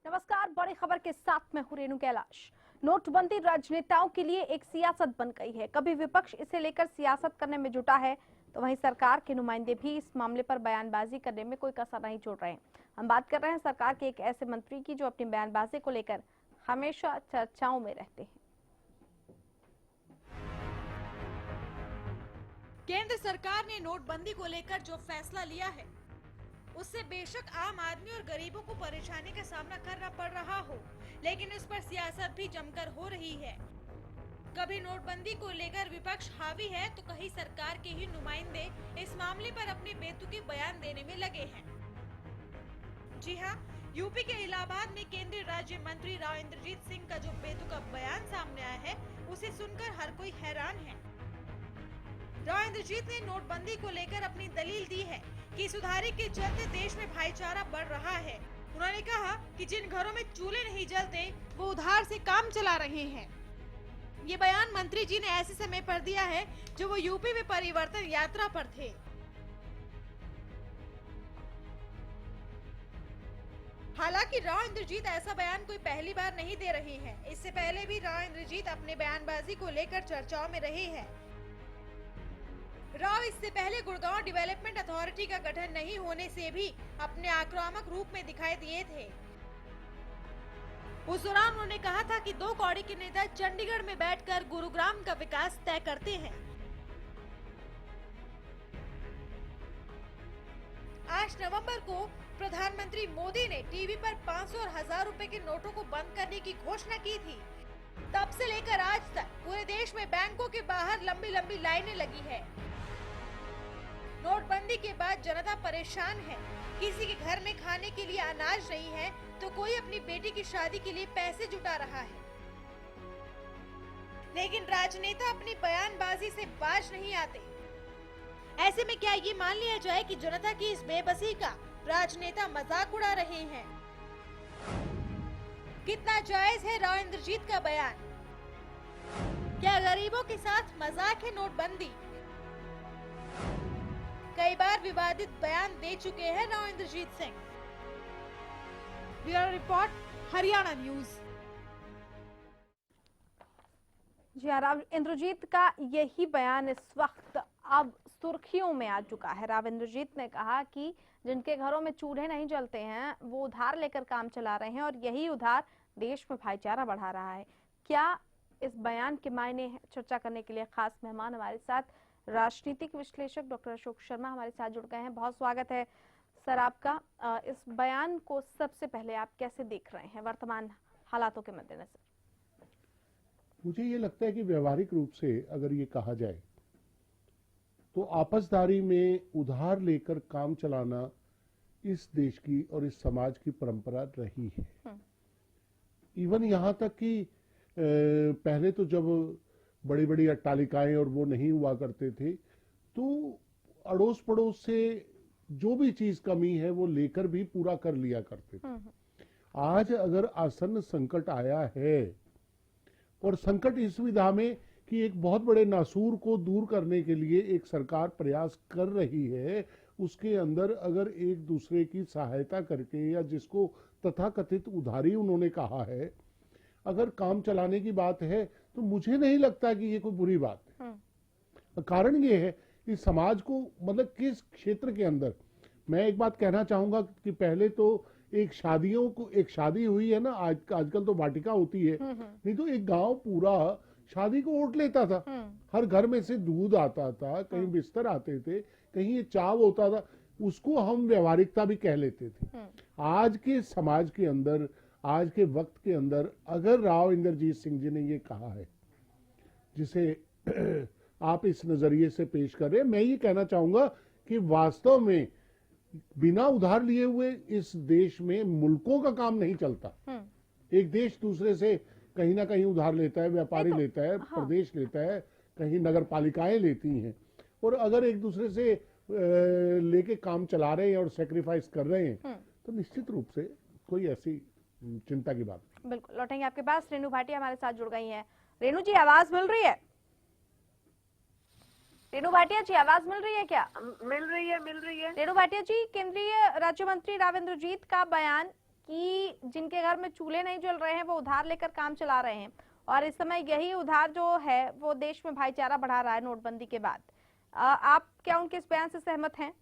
नमस्कार, बड़ी खबर के साथ मैं हूं रेणु कैलाश। नोटबंदी राजनेताओं के लिए एक सियासत बन गई है। कभी विपक्ष इसे लेकर सियासत करने में जुटा है, तो वहीं सरकार के नुमाइंदे भी इस मामले पर बयानबाजी करने में कोई कसर नहीं छोड़ रहे हैं। हम बात कर रहे हैं सरकार के एक ऐसे मंत्री की जो अपनी बयानबाजी को लेकर हमेशा चर्चाओं में रहते हैं। केंद्र सरकार ने नोटबंदी को लेकर जो फैसला लिया है, उससे बेशक आम आदमी और गरीबों को परेशानी का सामना करना पड़ रहा हो, लेकिन इस पर सियासत भी जमकर हो रही है। कभी नोटबंदी को लेकर विपक्ष हावी है, तो कहीं सरकार के ही नुमाइंदे इस मामले पर अपने बेतुके बयान देने में लगे हैं। जी हां, यूपी के इलाहाबाद में केंद्रीय राज्य मंत्री राव इंद्रजीत सिंह का जो बेतुका बयान सामने आया है, उसे सुनकर हर कोई हैरान है। राव इंद्रजीत ने नोटबंदी को लेकर अपनी दलील दी है कि इस उधारी के चलते देश में भाईचारा बढ़ रहा है। उन्होंने कहा कि जिन घरों में चूल्हे नहीं जलते, वो उधार से काम चला रहे हैं। ये बयान मंत्री जी ने ऐसे समय पर दिया है जब वो यूपी में परिवर्तन यात्रा पर थे। हालांकि राव इंद्रजीत ऐसा बयान कोई पहली बार नहीं दे रहे हैं। इससे पहले भी राव इंद्रजीत अपने बयानबाजी को लेकर चर्चाओं में रहे हैं। राव इससे पहले गुड़गांव डेवलपमेंट अथॉरिटी का गठन नहीं होने से भी अपने आक्रामक रूप में दिखाई दिए थे। उस दौरान उन्होंने कहा था कि दो कौड़ी के नेता चंडीगढ़ में बैठकर गुरुग्राम का विकास तय करते हैं। 8 नवंबर को प्रधानमंत्री मोदी ने टीवी पर 500 और 1000 रुपए के नोटों को बंद करने की घोषणा की थी। तब से लेकर आज तक पूरे देश में बैंकों के बाहर लंबी लंबी लाइनें लगी है। नोटबंदी के बाद जनता परेशान है। किसी के घर में खाने के लिए अनाज नहीं है, तो कोई अपनी बेटी की शादी के लिए पैसे जुटा रहा है। लेकिन राजनेता अपनी बयानबाजी से बाज नहीं आते। ऐसे में क्या ये मान लिया जाए कि जनता की इस बेबसी का राजनेता मजाक उड़ा रहे हैं? कितना जायज है राव इंद्रजीत का बयान? क्या गरीबों के साथ मजाक है नोटबंदी? कई बार विवादित बयान दे चुके हैं Rao Inderjit Singh. Bureau report, Haryana news. जी हाँ, राव इंद्रजीत का यही बयान इस वक्त अब सुर्खियों में आ चुका है। राव इंद्रजीत ने कहा कि जिनके घरों में चूल्हे नहीं जलते हैं, वो उधार लेकर काम चला रहे हैं और यही उधार देश में भाईचारा बढ़ा रहा है। क्या इस बयान के मायने हैं? चर्चा करने के लिए खास मेहमान हमारे साथ राजनीतिक विश्लेषक डॉक्टर अशोक शर्मा हमारे साथ जुड़ गए हैं। बहुत स्वागत है सर आपका। इस बयान को सबसे पहले आप कैसे देख रहे हैं वर्तमान हालातों के मद्देनजर? मुझे ये लगता है कि व्यवहारिक रूप से अगर ये कहा जाए तो आपसदारी में उधार लेकर काम चलाना इस देश की और इस समाज की परंपरा रही है। इवन यहाँ तक कि पहले तो जब बड़ी बड़ी अट्टालिकाएं और वो नहीं हुआ करते थे, तो अड़ोस पड़ोस से जो भी चीज कमी है वो लेकर भी पूरा कर लिया करते थे। आज अगर आसन्न संकट आया है, और संकट इस विधा में कि एक बहुत बड़े नासूर को दूर करने के लिए एक सरकार प्रयास कर रही है, उसके अंदर अगर एक दूसरे की सहायता करके, या जिसको तथाकथित उधारी उन्होंने कहा है, अगर काम चलाने की बात है, तो मुझे नहीं लगता कि ये कोई बुरी बात है। कारण ये है कि समाज को, मतलब किस क्षेत्र के अंदर, मैं एक बात कहना चाहूंगा कि पहले तो एक शादी हुई है ना, आजकल तो वाटिका होती है, नहीं तो एक गांव पूरा शादी को ओट लेता था। हर घर में से दूध आता था, कहीं बिस्तर आते थे, कहीं ये चाव होता था, उसको हम व्यवहारिकता भी कह लेते थे। आज के समाज के अंदर, आज के वक्त के अंदर, अगर राव इंद्रजीत सिंह जी ने ये कहा है, जिसे आप इस नजरिए से पेश कर रहे हैं, मैं ये कहना चाहूंगा कि वास्तव में बिना उधार लिए हुए इस देश में मुल्कों का काम नहीं चलता। एक देश दूसरे से कहीं ना कहीं उधार लेता है, व्यापारी लेता है, प्रदेश लेता है, कहीं नगर पालिकाएं लेती हैं, और अगर एक दूसरे से लेके काम चला रहे हैं और सेक्रीफाइस कर रहे हैं तो निश्चित रूप से कोई ऐसी चिंता की बात नहीं। बिल्कुल लौटेंगे आपके पास। रेणु भाटिया हमारे साथ जुड़ गई हैं। रेणु जी आवाज मिल रही है? रेणु भाटिया जी आवाज मिल रही है क्या? मिल रही है। रेणु भाटिया जी, केंद्रीय राज्य मंत्री राव इंद्रजीत का बयान कि जिनके घर में चूल्हे नहीं जल रहे हैं वो उधार लेकर काम चला रहे हैं, और इस समय यही उधार जो है वो देश में भाईचारा बढ़ा रहा है नोटबंदी के बाद। आप क्या उनके इस बयान से सहमत हैं?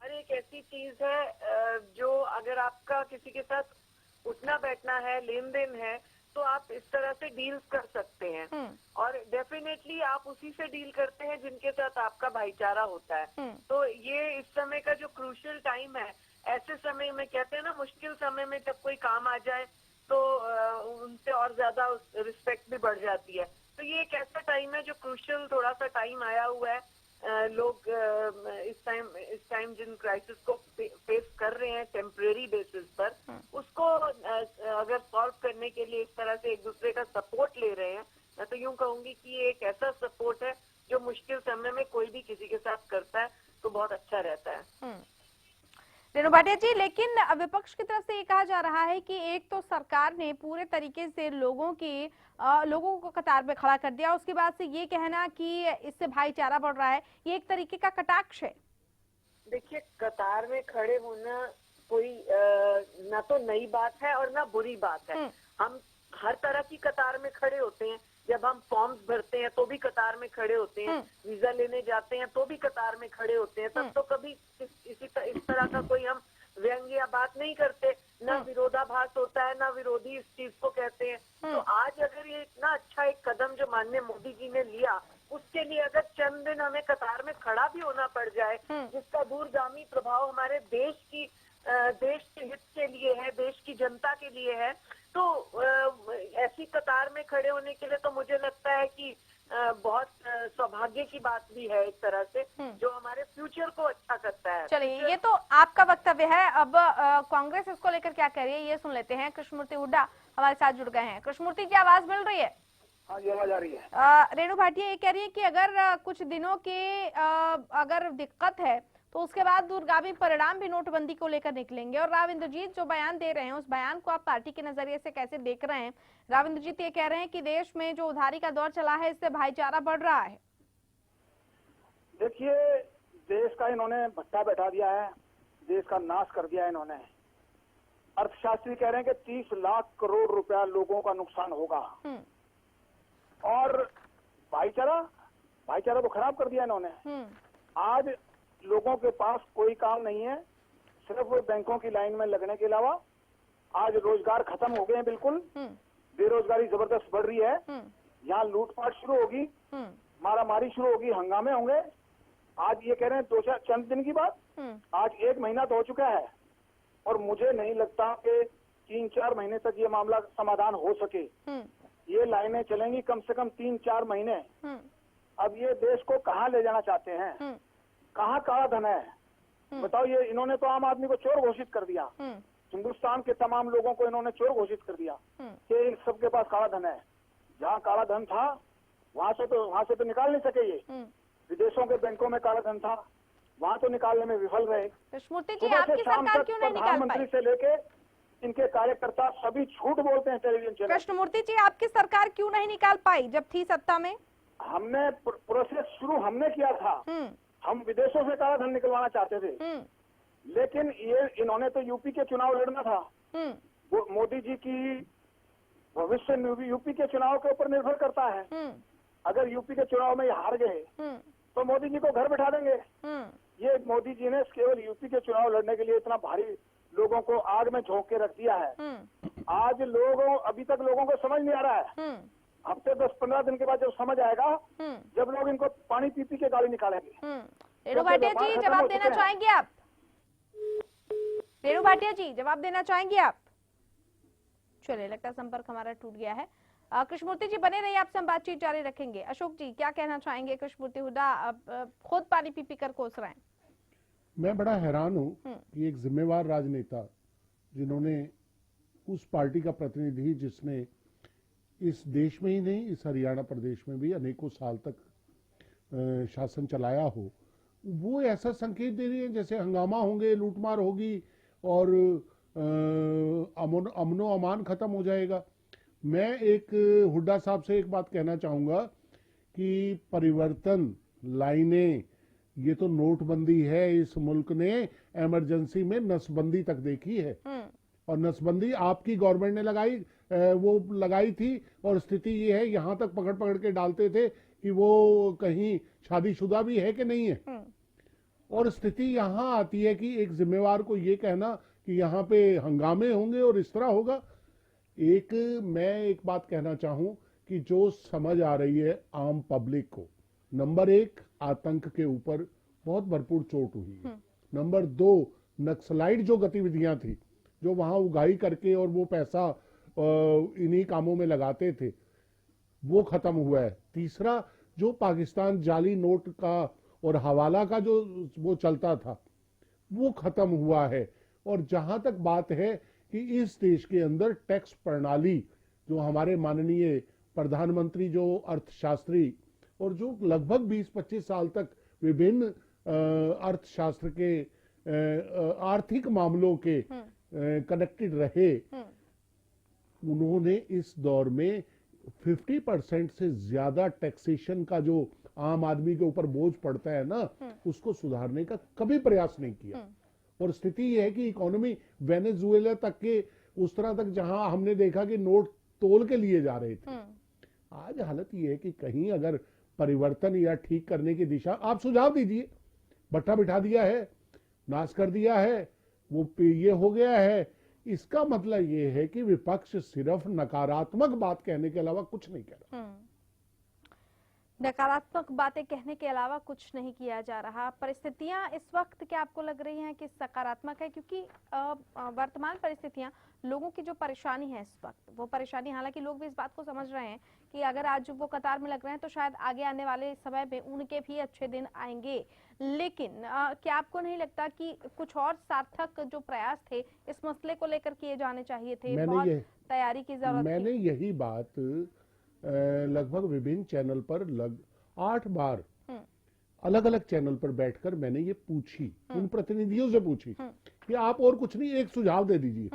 अरे एक ऐसी चीज है जो अगर आपका किसी के साथ उठना बैठना है, लेन देन है, तो आप इस तरह से डील्स कर सकते हैं, और डेफिनेटली आप उसी से डील करते हैं जिनके साथ आपका भाईचारा होता है। तो ये इस समय का जो क्रूशियल टाइम है, ऐसे समय में कहते हैं ना, मुश्किल समय में जब कोई काम आ जाए तो उनसे और ज्यादा रिस्पेक्ट भी बढ़ जाती है। तो ये एक ऐसा टाइम है जो क्रूशियल थोड़ा सा टाइम आया हुआ है। लोग इस टाइम जिन क्राइसिस को फेस कर रहे हैं टेम्परेरी बेसिस पर, उसको अगर सॉल्व करने के लिए इस तरह से एक दूसरे का सपोर्ट ले रहे हैं, मैं तो यूं कहूंगी कि ये एक ऐसा सपोर्ट है जो मुश्किल समय में कोई भी किसी के साथ करता है तो बहुत अच्छा रहता है। रेणु भाटिया जी, लेकिन विपक्ष की तरफ से ये कहा जा रहा है कि एक तो सरकार ने पूरे तरीके से लोगों को कतार में खड़ा कर दिया, उसके बाद से ये कहना कि इससे भाईचारा बढ़ रहा है, ये एक तरीके का कटाक्ष है। देखिए, कतार में खड़े होना कोई ना तो नई बात है और ना बुरी बात है। हम हर तरह की कतार में खड़े होते हैं। जब हम फॉर्म्स भरते हैं तो भी कतार में खड़े होते हैं, वीजा लेने जाते हैं तो भी कतार में खड़े होते हैं। तब तो कभी इस तरह का कोई हम व्यंग्य या बात नहीं करते, ना विरोधाभास होता है, ना विरोधी इस चीज को कहते हैं। तो आज अगर ये इतना अच्छा एक कदम जो माननीय मोदी जी ने लिया, उसके लिए अगर चंद दिन हमें कतार में खड़ा भी होना पड़ जाए, जिसका दूरगामी प्रभाव हमारे देश के हित के लिए है, देश की जनता के लिए है, तो ऐसी कतार में खड़े होने के लिए तो मुझे लगता है कि बहुत सौभाग्य की बात भी है एक तरह से, जो हमारे फ्यूचर को अच्छा करता है। चलिए, ये तो आपका वक्तव्य है। अब कांग्रेस इसको लेकर क्या कह रही है ये सुन लेते हैं। कृष्णमूर्ति हुड्डा हमारे साथ जुड़ गए हैं। कृष्णमूर्ति जी आवाज मिल रही है? हाँ जी, आवाज आ रही है। रेणु भाटिया ये कह रही है कि अगर कुछ दिनों की अगर दिक्कत है तो उसके बाद दूरगामी परिणाम भी नोटबंदी को लेकर निकलेंगे, और राव इंद्रजीत जो बयान दे रहे हैं उस बयान को आप पार्टी के नजरिए से कैसे देख रहे हैं? राव इंद्रजीत ये कह रहे हैं कि देश में जो उधारी का दौर चला है इससे भाईचारा बढ़ रहा है। देखिए, देश का इन्होंने भट्टा बैठा दिया है, देश का नाश कर दिया है इन्होंने। अर्थशास्त्री कह रहे हैं कि 30 लाख करोड़ रुपया लोगों का नुकसान होगा, और भाईचारा तो खराब कर दिया इन्होंने। आज लोगों के पास कोई काम नहीं है, सिर्फ बैंकों की लाइन में लगने के अलावा। आज रोजगार खत्म हो गए हैं बिल्कुल, बेरोजगारी जबरदस्त बढ़ रही है। यहाँ लूटपाट शुरू होगी, मारामारी शुरू होगी, हंगामे होंगे। आज ये कह रहे हैं चंद दिन की बात, आज 1 महीना तो हो चुका है, और मुझे नहीं लगता कि 3-4 महीने तक ये मामला समाधान हो सके। ये लाइनें चलेंगी कम से कम 3-4 महीने। अब ये देश को कहाँ ले जाना चाहते हैं? कहाँ काला धन है बताओ? ये इन्होंने तो आम आदमी को चोर घोषित कर दिया, हिंदुस्तान के तमाम लोगों को इन्होंने चोर घोषित कर दिया कि इन सबके पास काला धन है। जहाँ काला धन था वहाँ से तो निकाल नहीं सके ये। विदेशों के बैंकों में काला धन था, वहाँ तो निकालने में विफल रहे। कृष्णमूर्ति जी, आपकी सरकार क्यों नहीं निकाल पाई? प्रधानमंत्री से लेके इनके कार्यकर्ता सभी झूठ बोलते हैं टेलीविजन चैनल। कृष्णमूर्ति जी, आपकी सरकार क्यों नहीं निकाल पाई जब थी सत्ता में? हमने प्रोसेस शुरू किया था। हम विदेशों से काला धन निकलवाना चाहते थे, लेकिन ये इन्होंने तो यूपी के चुनाव लड़ना था। वो मोदी जी की भविष्य यूपी के चुनाव के ऊपर निर्भर करता है। अगर यूपी के चुनाव में ये हार गए तो मोदी जी को घर बैठा देंगे। ये मोदी जी ने केवल यूपी के चुनाव लड़ने के लिए इतना भारी लोगों को आग में झोंक के रख दिया है। आज अभी तक लोगों को समझ नहीं आ रहा है। हफ्ते 10-15 दिन के बाद जब समझ आएगा, जब लोग इनको पानी पी के गाली निकालेंगे। रेणु भाटिया जी, जवाब देना चाहेंगे आप? रेणु भाटिया जी, जवाब देना चाहेंगे आप? चलिए, लगता है संपर्क हमारा टूट गया है। कृष्णमूर्ति जी बने रहिए, आपसे हम बातचीत जारी रखेंगे। अशोक जी क्या कहना चाहेंगे? कृष्णमूर्ति हुड्डा खुद पानी पी पी कर कोस रहे हैं। मैं बड़ा हैरान हूं कि एक जिम्मेवार राजनेता, जिन्होंने उस पार्टी का प्रतिनिधि जिसने इस देश में ही नहीं, इस हरियाणा प्रदेश में भी अनेकों साल तक शासन चलाया हो, वो ऐसा संकेत दे रही है जैसे हंगामा होंगे, लूटमार होगी और अमनो अमान खत्म हो जाएगा। मैं एक हुड्डा साहब से एक बात कहना चाहूंगा कि परिवर्तन लाइने, ये तो नोटबंदी है, इस मुल्क ने इमरजेंसी में नसबंदी तक देखी है और नसबंदी आपकी गवर्नमेंट ने लगाई थी और स्थिति ये है, यहां तक पकड़ पकड़ के डालते थे कि वो कहीं शादीशुदा भी है कि नहीं है। और स्थिति यहां आती है कि एक जिम्मेवार को ये कहना कि यहां पे हंगामे होंगे और इस तरह होगा। मैं एक बात कहना चाहूं कि जो समझ आ रही है आम पब्लिक को, नंबर 1 आतंक के ऊपर बहुत भरपूर चोट हुई है। नंबर 2 नक्सलाइट जो गतिविधियां थी, जो वहां उगाही करके और वो पैसा इन्हीं कामों में लगाते थे, वो खत्म हुआ है। तीसरा, जो पाकिस्तान जाली नोट का और हवाला का जो वो चलता था, वो खत्म हुआ है। और जहां तक बात है कि इस देश के अंदर टैक्स प्रणाली, जो हमारे माननीय प्रधानमंत्री जो अर्थशास्त्री और जो लगभग 20-25 साल तक विभिन्न अर्थशास्त्र के आर्थिक मामलों के कनेक्टेड रहे, उन्होंने इस दौर में 50% से ज्यादा टैक्सेशन का जो आम आदमी के ऊपर बोझ पड़ता है ना, उसको सुधारने का कभी प्रयास नहीं किया। और स्थिति यह है कि इकोनॉमी वेनेजुएला तक के उस तरह तक जहां हमने देखा कि नोट तोल के लिए जा रहे थे, आज हालत यह है कि कहीं अगर परिवर्तन या ठीक करने की दिशा, आप सुझाव दीजिए। भट्टा बिठा दिया है, नाश कर दिया है, वो ये हो गया है, इसका मतलब ये है कि विपक्ष सिर्फ नकारात्मक बात कहने के अलावा कुछ नहीं कह रहा। नकारात्मक बातें कहने के अलावा कुछ नहीं किया जा रहा। परिस्थितियां इस वक्त क्या आपको लग रही हैं कि सकारात्मक है? क्योंकि वर्तमान परिस्थितियां, लोगों की जो परेशानी है इस वक्त, वो परेशानी, हालांकि लोग भी इस बात को समझ रहे हैं कि अगर आज वो कतार में लग रहे हैं तो शायद आगे आने वाले समय में उनके भी अच्छे दिन आएंगे। लेकिन क्या आपको नहीं लगता कि कुछ और सार्थक जो प्रयास थे इस मसले को लेकर किए जाने चाहिए थे? बहुत तैयारी की जरूरत थी। मैंने यही बात लगभग विभिन्न चैनल पर 8 बार अलग अलग चैनल पर बैठकर मैंने ये पूछी, उन प्रतिनिधियों से पूछी कि आप और कुछ नहीं, एक सुझाव दे दीजिए।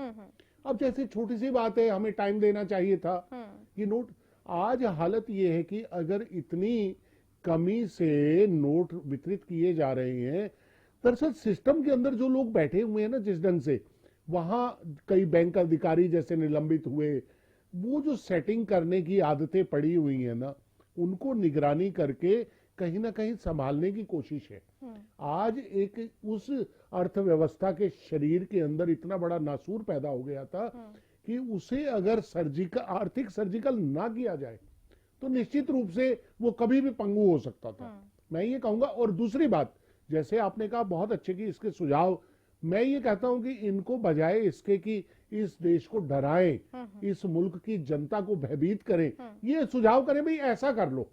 अब जैसे छोटी सी बात है, हमें टाइम देना चाहिए था कि नोट, आज हालत ये है कि अगर इतनी कमी से नोट वितरित किए जा रहे हैं, दरअसल सिस्टम के अंदर जो लोग बैठे हुए हैं ना, जिस ढंग से वहां कई बैंक अधिकारी जैसे निलंबित हुए, वो जो सेटिंग करने की आदतें पड़ी हुई है ना, उनको निगरानी करके कहीं ना कहीं संभालने की कोशिश है। आज एक उस अर्थव्यवस्था के शरीर के अंदर इतना बड़ा नासूर पैदा हो गया था कि उसे अगर आर्थिक सर्जिकल ना किया जाए तो निश्चित रूप से वो कभी भी पंगु हो सकता था, मैं ये कहूंगा। और दूसरी बात, जैसे आपने कहा बहुत अच्छे कि इसके सुझाव, मैं ये कहता हूं कि इनको बजाय इसके कि इस देश को डराएं, इस मुल्क की जनता को भयभीत करें, ये सुझाव करें भाई ऐसा कर लो,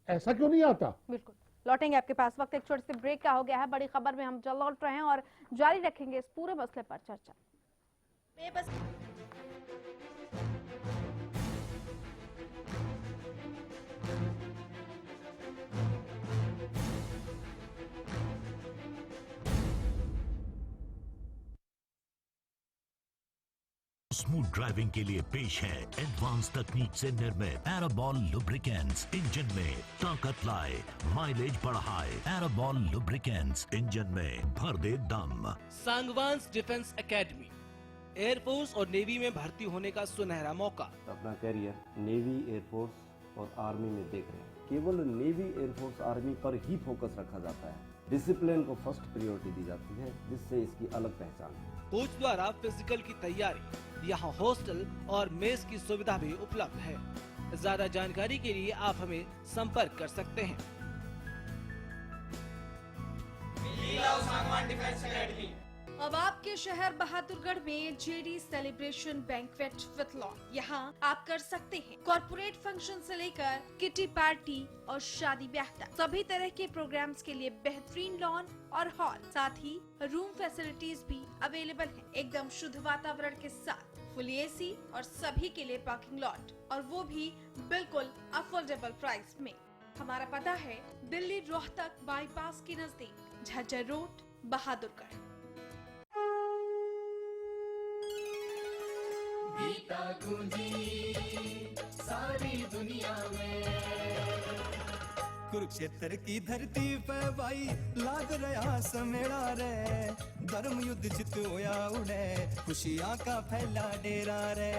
ऐसा क्यों नहीं आता। बिल्कुल, लौटेंगे आपके पास। वक्त एक छोटे से ब्रेक का हो गया है। बड़ी खबर में हम जल्द लौट रहे हैं और जारी रखेंगे इस पूरे मसले पर चर्चा। स्मूथ ड्राइविंग के लिए पेश है एडवांस तकनीक से निर्मित एराबॉल लुब्रिकेंट्स। इंजन में ताकत लाए, माइलेज बढ़ाए। एराबॉल लुब्रिकेंट्स, इंजन में भर दे दम। सांगवान्स डिफेंस एकेडमी, एयरफोर्स और नेवी में भर्ती होने का सुनहरा मौका। अपना करियर नेवी, एयरफोर्स और आर्मी में देख रहे हैं। केवल नेवी, एयरफोर्स, आर्मी पर ही फोकस रखा जाता है। डिसिप्लिन को फर्स्ट प्रायोरिटी दी जाती है, जिससे इसकी अलग पहचान है। कोच द्वारा फिजिकल की तैयारी, यहाँ हॉस्टल और मेस की सुविधा भी उपलब्ध है। ज्यादा जानकारी के लिए आप हमें संपर्क कर सकते हैं। Sangwan defence academy. अब आपके शहर बहादुरगढ़ में JD celebration banquet with lawn. यहाँ आप कर सकते हैं कॉर्पोरेट फंक्शन से लेकर किटी पार्टी और शादी ब्याह तक। सभी तरह के प्रोग्राम्स के लिए बेहतरीन लॉन और हॉल, साथ ही रूम फैसिलिटीज भी अवेलेबल है, एकदम शुद्ध वातावरण के साथ, फुल एसी और सभी के लिए पार्किंग लॉट, और वो भी बिल्कुल अफोर्डेबल प्राइस में। हमारा पता है दिल्ली रोहतक बाईपास के नजदीक, झज्जर रोड, बहादुरगढ़। गीता गूंजी सारी दुनिया में, कुरुक्षेत्र की धरती पे भाई लाग रहा समेड़ा रे, धर्म युद्ध जित होया उड़े, खुशियां का फैला डेरा रे।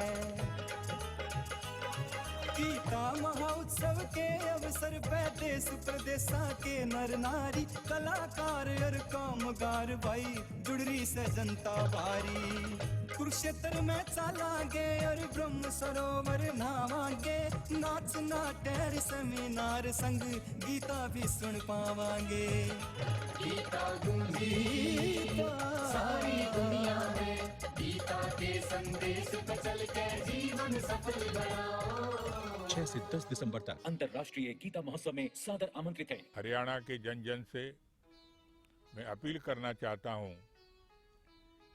गीता महोत्सव के अवसर पे देश प्रदेशा के नर नारी, कलाकार और कामगार भाई जुड़ रही से जनता भारी। कुरुक्षेत्र में चलांगे और ब्रह्म सरोवर नहावांगे, नाच नाट्य सेमिनार संग गीता भी सुन पावांगे। गीता गूंजी सारी दुनिया में, गीता के संदेश पे चल के जीवन सफल बनाओ। 6 से 10 दिसंबर तक अंतर्राष्ट्रीय गीता महोत्सव में सादर आमंत्रित है। हरियाणा के जन जन से मैं अपील करना चाहता हूं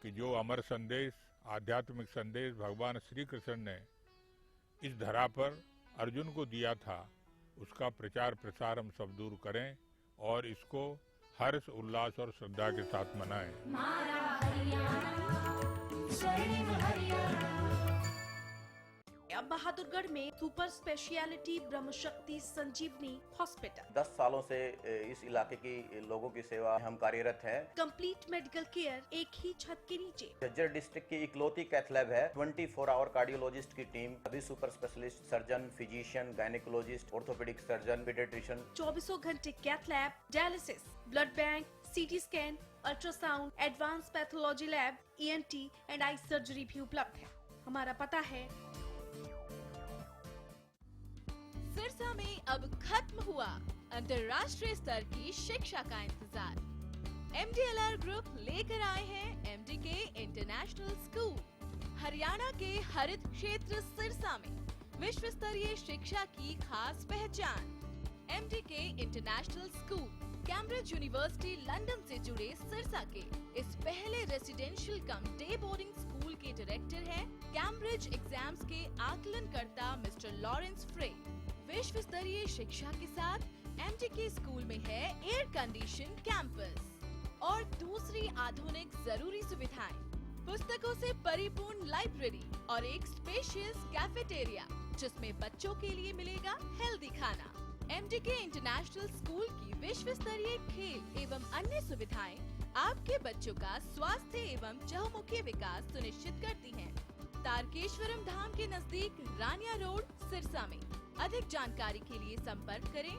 कि जो अमर संदेश, आध्यात्मिक संदेश भगवान श्री कृष्ण ने इस धरा पर अर्जुन को दिया था, उसका प्रचार प्रसार हम सब दूर करें और इसको हर्ष, उल्लास और श्रद्धा के साथ मनाएं। अब बहादुरगढ़ में सुपर स्पेशलिटी ब्रह्म शक्ति संजीवनी हॉस्पिटल। 10 सालों से इस इलाके की लोगों की सेवा हम कार्यरत हैं। कंप्लीट मेडिकल केयर एक ही छत के नीचे। झज्जर डिस्ट्रिक्ट की इकलौती कैथ लैब है। 24 आवर कार्डियोलॉजिस्ट की टीम, सभी super specialist, surgeon, physician, gynaecologist, orthopaedic surgeon, paediatrician. 24 घंटे cath lab, dialysis, blood bank, CT scan, ultrasound, advance pathology lab, ENT and eye surgery भी उपलब्ध है। हमारा पता है सिरसा में अब खत्म हुआ अंतर्राष्ट्रीय स्तर की शिक्षा का इंतजार। MDLR ग्रुप लेकर आए हैं MDK इंटरनेशनल स्कूल। हरियाणा के हरित क्षेत्र सिरसा में विश्व स्तरीय शिक्षा की खास पहचान। MDK international school Cambridge university London से जुड़े सिरसा के इस पहले रेसिडेंशियल कम डे बोर्डिंग स्कूल के डायरेक्टर हैं कैम्ब्रिज एग्जाम्स के आकलनकर्ता मिस्टर लॉरेंस फ्रे। विश्व स्तरीय शिक्षा के साथ MDK स्कूल में है एयर कंडीशन कैंपस और दूसरी आधुनिक जरूरी सुविधाएं, पुस्तकों से परिपूर्ण लाइब्रेरी और एक स्पेशियस कैफेटेरिया जिसमें बच्चों के लिए मिलेगा हेल्दी खाना। MDK इंटरनेशनल स्कूल की विश्व स्तरीय खेल एवं अन्य सुविधाएं आपके बच्चों का स्वास्थ्य एवं चहुमुखी विकास सुनिश्चित करती हैं। तारकेश्वरम धाम के नजदीक रानिया रोड, सिरसा में। अधिक जानकारी के लिए संपर्क करें।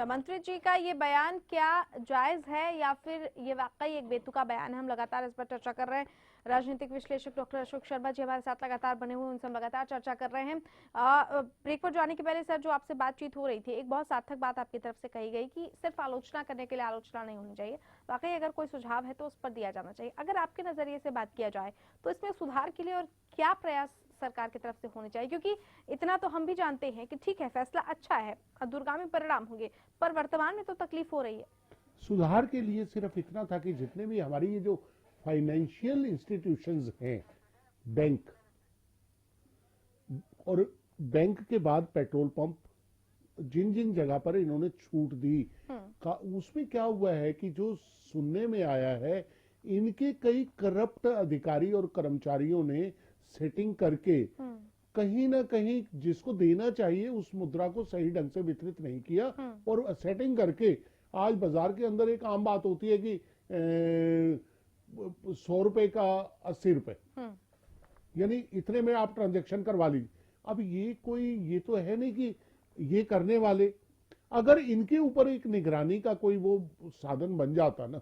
मंत्री जी का ये बयान क्या जायज है या फिर ये वाकई एक बेतुका बयान है? हम लगातार इस पर चर्चा कर रहे हैं। राजनीतिक विश्लेषक डॉक्टर अशोक शर्मा जी हमारे साथ लगातार बने हुए, उनसे हम लगातार चर्चा कर रहे हैं। ब्रेक पर जाने के पहले सर, जो आपसे बातचीत हो रही थी, एक बहुत सार्थक बात आपकी तरफ से कही गई कि सिर्फ आलोचना करने के लिए आलोचना नहीं होनी चाहिए, वाकई अगर कोई सुझाव है तो उस पर दिया जाना चाहिए। अगर आपके नजरिए से बात किया जाए तो इसमें सुधार के लिए और क्या प्रयास सरकार की तरफ से होने चाहिए? क्योंकि इतना तो हम भी जानते हैं कि ठीक है, फैसला अच्छा है, दूरगामी परिणाम होंगे, पर वर्तमान में तो तकलीफ हो रही है। सुधार के लिए सिर्फ इतना था कि जितने भी हमारी ये जो फाइनेंशियल इंस्टीट्यूशंस हैं, बैंक और बैंक के बाद पेट्रोल पंप, जिन जिन जगह पर इन्होंने छूट दी उसमें क्या हुआ है कि जो सुनने में आया है, इनके कई करप्ट अधिकारी और कर्मचारियों ने सेटिंग करके कहीं ना कहीं जिसको देना चाहिए उस मुद्रा को सही ढंग से वितरित नहीं किया और सेटिंग करके आज बाजार के अंदर एक आम बात होती है कि 100 रुपए का 80 रुपए, यानी इतने में आप ट्रांजैक्शन करवा लीजिए। अब ये तो है नहीं कि ये करने वाले, अगर इनके ऊपर एक निगरानी का कोई वो साधन बन जाता ना,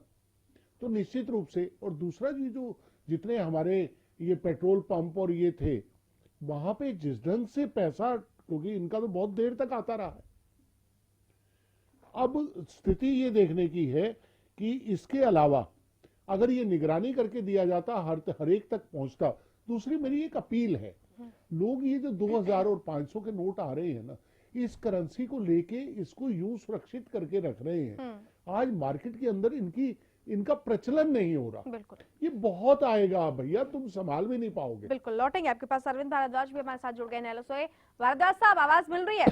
तो निश्चित रूप से। और दूसरा जी, जो जितने हमारे ये पेट्रोल पंप और ये थे, वहां पे जिस ढंग से पैसा, क्योंकि इनका तो बहुत देर तक आता रहा है, अब स्थिति ये देखने की है कि इसके अलावा अगर ये निगरानी करके दिया जाता, हर एक तक पहुंचता। दूसरी मेरी एक अपील है, लोग ये जो 2000 और 500 के नोट आ रहे हैं ना, इस करेंसी को लेके इसको यूं सुरक्षित करके रख रहे हैं। आज मार्केट के अंदर इनका प्रचलन नहीं हो रहा। बिल्कुल, ये बहुत आएगा भैया, तुम संभाल भी नहीं पाओगे। बिल्कुल, लौटेंगे आपके पास। अरविंद भारद्वाज भी हमारे साथ जुड़ गए हैं। सोए भारद्वाज साहब, आवाज मिल रही है?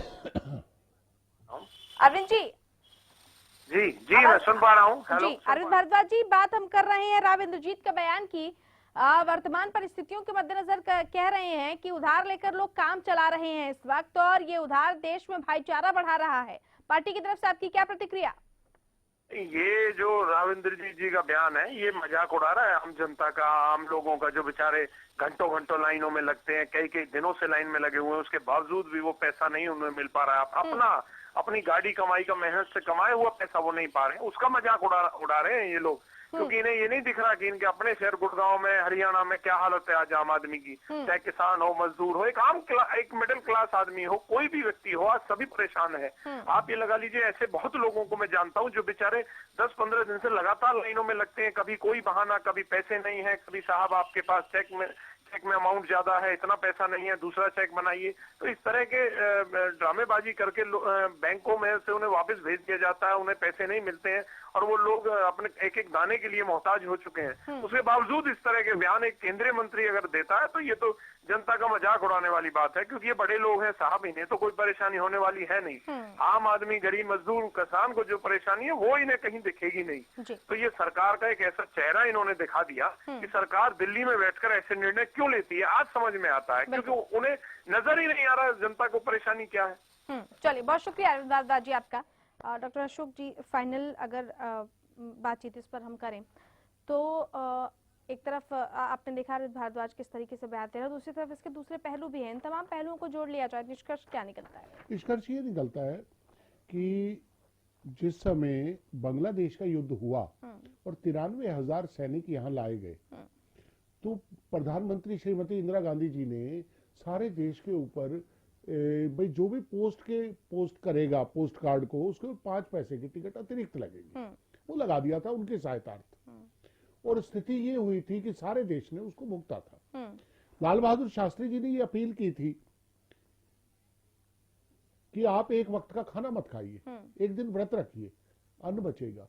अरविंद जी जी मैं सुन पा रहा हूँ। जी अरविंद भारद्वाज जी, बात हम कर रहे हैं राव इंद्रजीत का बयान की। वर्तमान परिस्थितियों के मद्देनजर कह रहे हैं कि उधार लेकर लोग काम चला रहे हैं इस वक्त, और ये उधार देश में भाईचारा बढ़ा रहा है। पार्टी की तरफ से आपकी क्या प्रतिक्रिया? ये जो राव इंद्रजीत जी का बयान है, ये मजाक उड़ा रहा है आम जनता का, आम लोगों का, जो बेचारे घंटों घंटों लाइनों में लगते हैं, कई कई दिनों से लाइन में लगे हुए हैं, उसके बावजूद भी वो पैसा नहीं उन्हें मिल पा रहा है। अपनी गाड़ी कमाई का, मेहनत से कमाए हुआ पैसा वो नहीं पा रहे हैं, उसका मजाक उड़ा रहे हैं ये लोग। क्योंकि इन्हें ये नहीं दिख रहा कि इनके अपने शहर गुड़गांव में, हरियाणा में क्या हालत है आज आम आदमी की। चाहे किसान हो, मजदूर हो, एक मिडिल क्लास आदमी हो, कोई भी व्यक्ति हो, आज सभी परेशान है। आप ये लगा लीजिए, ऐसे बहुत लोगों को मैं जानता हूँ जो बेचारे 10-15 दिन से लगातार लाइनों में लगते हैं। कभी कोई बहाना, कभी पैसे नहीं है, कभी साहब आपके पास चेक में अमाउंट ज्यादा है, इतना पैसा नहीं है, दूसरा चेक बनाइए। तो इस तरह के ड्रामेबाजी करके बैंकों में से उन्हें वापस भेज दिया जाता है, उन्हें पैसे नहीं मिलते हैं, और वो लोग अपने एक एक दाने के लिए मोहताज हो चुके हैं। उसके बावजूद इस तरह के बयान एक केंद्रीय मंत्री अगर देता है, तो ये तो जनता का मजाक उड़ाने वाली बात है। क्योंकि ये बड़े लोग हैं साहब, इन्हें तो कोई परेशानी होने वाली है नहीं। आम आदमी, गरीब मजदूर, किसान को जो परेशानी है वो इन्हें कहीं दिखेगी नहीं। तो ये सरकार का एक ऐसा चेहरा इन्होंने दिखा दिया कि सरकार दिल्ली में बैठकर ऐसे निर्णय क्यों लेती है, आज समझ में आता है। क्योंकि उन्हें नजर ही नहीं आ रहा जनता को परेशानी क्या है। चलिए, बहुत शुक्रिया अरविंद भारद्वाज जी आपका। डॉक्टर अशोक जी, फाइनल अगर बातचीत इस पर हम करें तो एक तरफ आपने देखा अरविंद भारद्वाज किस तरीके से बयान दे रहा है, दूसरी तरफ इसके दूसरे पहलू भी हैं। इन तमाम पहलुओं को जोड़ लिया जाए, निष्कर्ष क्या निकलता है? निष्कर्ष ये निकलता है कि जिस समय बांग्लादेश का युद्ध हुआ और 93,000 सैनिक यहाँ लाए गए, तो प्रधानमंत्री श्रीमती इंदिरा गांधी जी ने सारे देश के ऊपर भाई जो भी पोस्ट करेगा पोस्ट कार्ड को, उसके 5 पैसे की टिकट अतिरिक्त लगेगी, वो लगा दिया था उनके सहायतार्थ। और स्थिति ये हुई थी कि सारे देश ने उसको भुगता था। लाल बहादुर शास्त्री जी ने ये अपील की थी कि आप एक वक्त का खाना मत खाइए, एक दिन व्रत रखिए, अन्न बचेगा।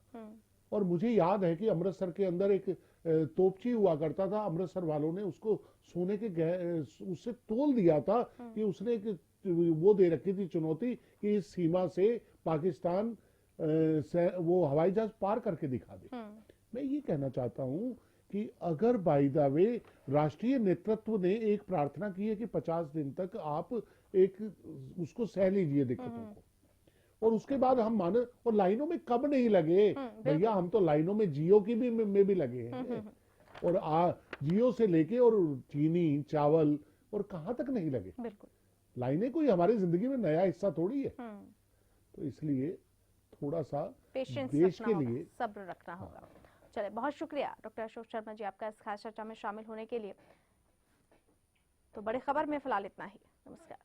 और मुझे याद है कि अमृतसर के अंदर एक तोपची हुआ करता था, अमृतसर वालों ने उसको सोने के उससे तोल दिया था कि उसने एक वो दे रखी थी चुनौती कि इस सीमा से पाकिस्तान से वो हवाई जहाज पार करके दिखा दे। मैं ये कहना चाहता हूं कि अगर बाय द वे राष्ट्रीय नेतृत्व ने एक प्रार्थना की है कि 50 दिन तक आप एक उसको सह लीजिए दिक्कतों को, और उसके बाद हम माने, और लाइनों में कब नहीं लगे भैया, हम तो लाइनों में जियो की भी में भी लगे हैं, और जियो से लेके और चीनी, चावल, और कहां तक नहीं लगे। लाइनें कोई हमारी जिंदगी में नया हिस्सा थोड़ी है। तो इसलिए थोड़ा सा देश के लिए सब्र रखना होगा। चले, बहुत शुक्रिया डॉक्टर अशोक शर्मा जी आपका इस खास चर्चा में शामिल होने के लिए। तो बड़ी खबर में फिलहाल इतना ही। नमस्कार।